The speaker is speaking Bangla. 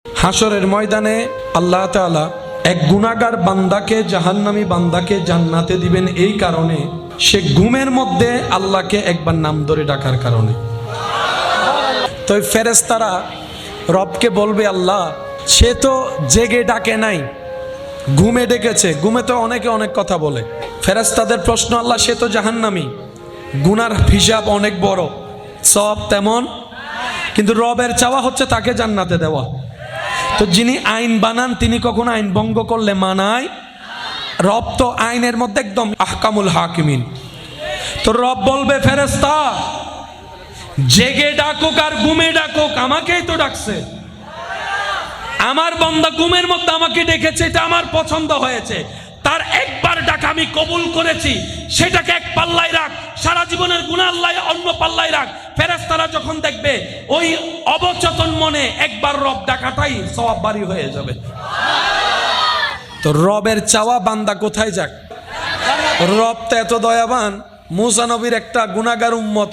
হাসরের ময়দানে আল্লাহ তাআলা এক গুনাহগার বান্দাকে, জাহান্নামী বান্দাকে জান্নাতে দিবেন এই কারণে, সে ঘুমের মধ্যে আল্লাহকে একবার নাম ধরে ডাকার কারণে। তো ফেরেশতারা রবকে বলবে, আল্লাহ সে তো জেগে ডাকে নাই, ঘুমে ডেকেছে। ঘুমে তো অনেকে অনেক কথা বলে। ফেরেশতাদের প্রশ্ন, আল্লাহ সে তো জাহান্নামী, গুনার হিসাব অনেক বড়, সব তেমন, কিন্তু রবের চাওয়া হচ্ছে তাকে জান্নাতে দেওয়া। তো যিনি আইন বানান তিনি কখনো আইন ভঙ্গ করলে মানায়? রব তো আইনের মধ্যে একদম আহকামুল হাকিমিন। তো রব বলবে, ফেরেশতা জেগে ডাকুক আর ঘুমে ডাকুক, আমাকেই তো ডাকছে। আমার বান্দা ঘুমের মধ্যে আমাকে ডেকেছে, এটা আমার পছন্দ হয়েছে, তার একবার ডাক আমি কবুল করেছি, সেটাকে এক পাল্লায় রাখ, সারা জীবনের গুনাহ আল্লাহ অন্য পাল্লায় রাখ। ফেরেশতারা যখন দেখবে ওই অবচেতন মনে একবার রব ডাকাটাই সওয়াব বাড়ি হয়ে যাবে। তো রবের চাওয়া বান্দা কোথায় যাক? রব তো এত দয়াবান, মুসা নবীর একটা গুনাহগার উম্মত